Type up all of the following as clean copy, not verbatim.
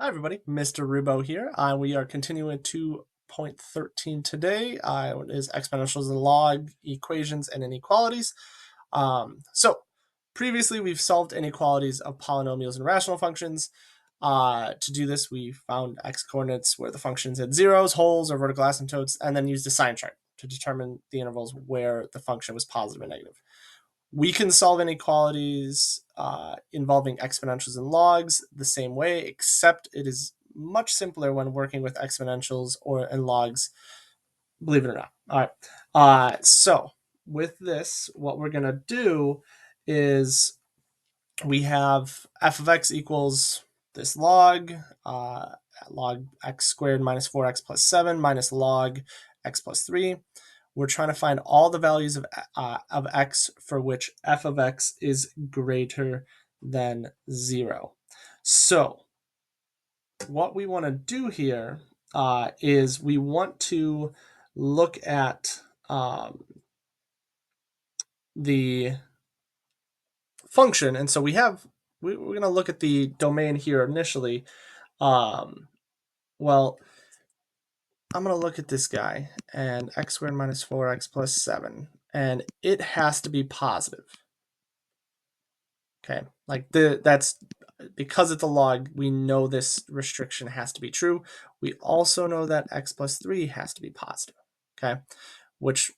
Hi everybody, Mr. Rubo here. We are continuing 2.13 today. Is exponentials and log equations and inequalities. So previously we've solved inequalities of polynomials and rational functions. To do this, we found x coordinates where the functions had zeros, wholes, or vertical asymptotes, and then used a sign chart to determine the intervals where the function was positive and negative. We can solve inequalities involving exponentials and logs the same way, except it is much simpler when working with exponentials and logs, believe it or not. All right. So with this, what we're going to do is we have f of x equals this log x squared minus 4x plus 7 minus log x plus 3. We're trying to find all the values of x for which f of x is greater than 0. So what we want to do here is we want to look at the function. And so we're going to look at the domain here initially. Well, I'm going to look at this guy and x squared minus 4x plus 7, and it has to be positive. Okay, that's because it's a log, we know this restriction has to be true. We also know that x plus 3 has to be positive. Okay, which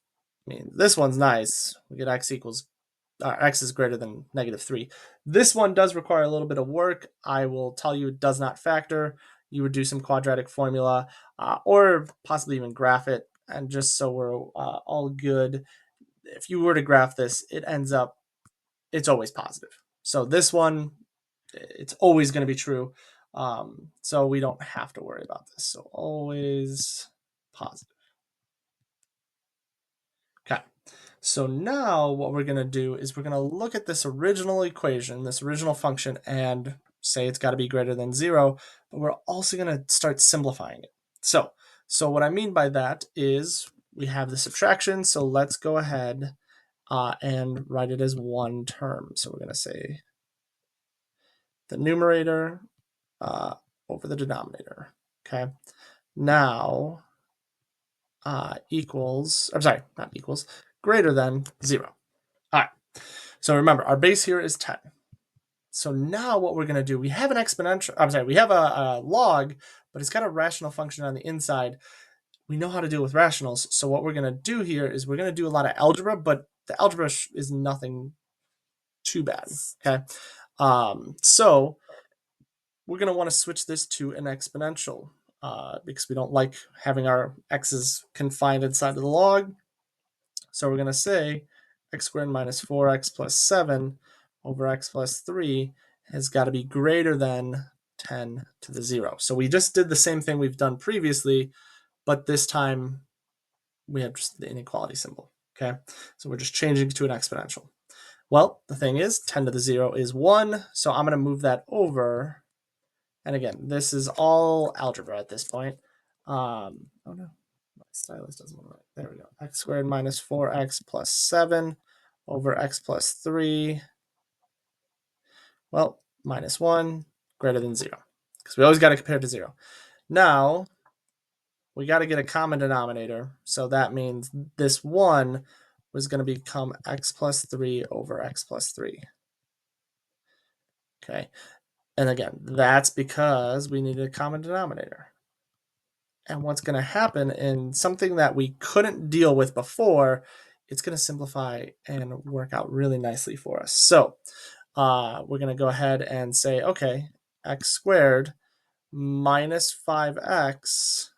means this one's nice. We get x is greater than -3. This one does require a little bit of work. I will tell you it does not factor. You would do some quadratic formula or possibly even graph it. And just so we're all good, if you were to graph this, it's always positive. So this one, it's always going to be true. So we don't have to worry about this. So always positive. Okay. So now what we're going to do is we're going to look at this original equation, this original function, and say it's got to be greater than 0, but we're also going to start simplifying it. So what I mean by that is we have the subtraction, so let's go ahead and write it as one term. So we're going to say the numerator over the denominator. Okay. Now greater than 0. All right. So remember, our base here is 10. So now what we're going to do, we have an exponential, we have a log, but it's got a rational function on the inside. We know how to deal with rationals. So what we're going to do here is we're going to do a lot of algebra, but the algebra is nothing too bad. Okay. So we're going to want to switch this to an exponential because we don't like having our x's confined inside of the log. So we're going to say x squared minus 4x plus 7 over x plus 3 has got to be greater than 10 to the 0. So we just did the same thing we've done previously, but this time we have just the inequality symbol. Okay, so we're just changing to an exponential. Well, the thing is 10 to the 0 is 1, so I'm going to move that over. And again, this is all algebra at this point. Oh no, my stylus doesn't want to write. There we go. X squared minus 4x plus 7 over x plus 3. Well, minus 1 greater than 0, because we always got to compare to 0. Now, we got to get a common denominator, so that means this 1 was going to become x plus 3 over x plus 3. Okay, and again, that's because we needed a common denominator. And what's going to happen in something that we couldn't deal with before, it's going to simplify and work out really nicely for us. So we're going to go ahead and say, okay, x squared minus 5x,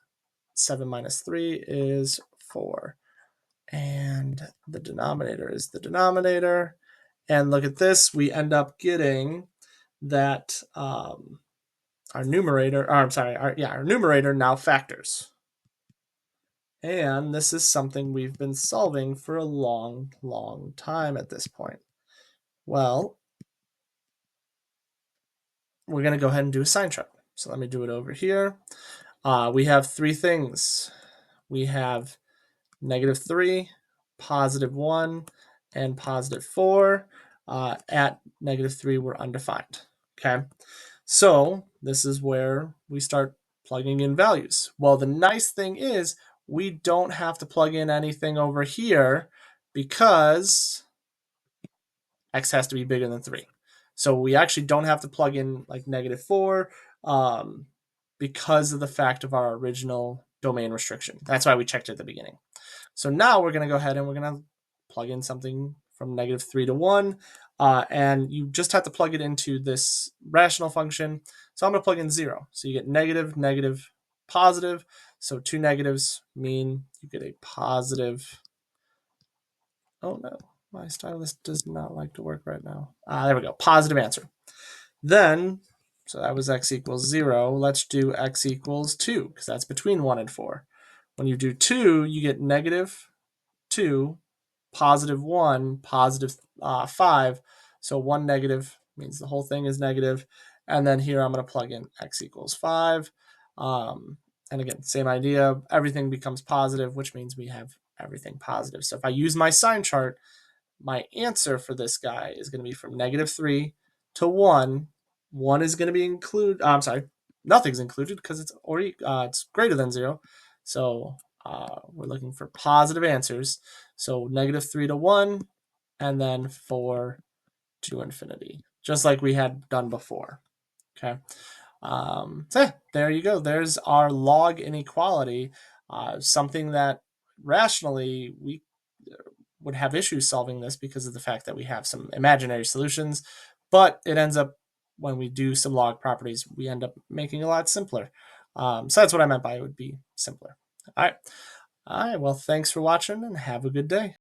7 minus 3 is 4. And the denominator is the denominator. And look at this, we end up getting that our numerator now factors. And this is something we've been solving for a long, long time at this point. Well, we're going to go ahead and do a sign chart. So let me do it over here. We have three things. We have -3, +1, and +4. At -3, we're undefined. Okay, So this is where we start plugging in values. Well, the nice thing is we don't have to plug in anything over here because x has to be bigger than 3. So we actually don't have to plug in like -4 because of the fact of our original domain restriction. That's why we checked it at the beginning. So now we're going to go ahead and we're going to plug in something from -3 to 1. And you just have to plug it into this rational function. So I'm going to plug in 0. So you get negative, negative, positive. So two negatives mean you get a positive. Oh no, my stylus does not like to work right now. There we go, positive answer. Then, so that was x equals 0. Let's do x equals 2, because that's between 1 and 4. When you do 2, you get -2, +1, +5. So 1 negative means the whole thing is negative. And then here I'm going to plug in x equals 5. And again, same idea. Everything becomes positive, which means we have everything positive. So if I use my sign chart, my answer for this guy is going to be from -3 to 1. 1 is going to be included. I'm sorry, nothing's included because it's greater than 0. So we're looking for positive answers. So -3 to 1, and then 4 to infinity, just like we had done before. Okay. So yeah, there you go. There's our log inequality, something that rationally we would have issues solving this because of the fact that we have some imaginary solutions, but it ends up, when we do some log properties, we end up making it a lot simpler. So that's what I meant by it would be simpler. All right. All right. Well, thanks for watching and have a good day.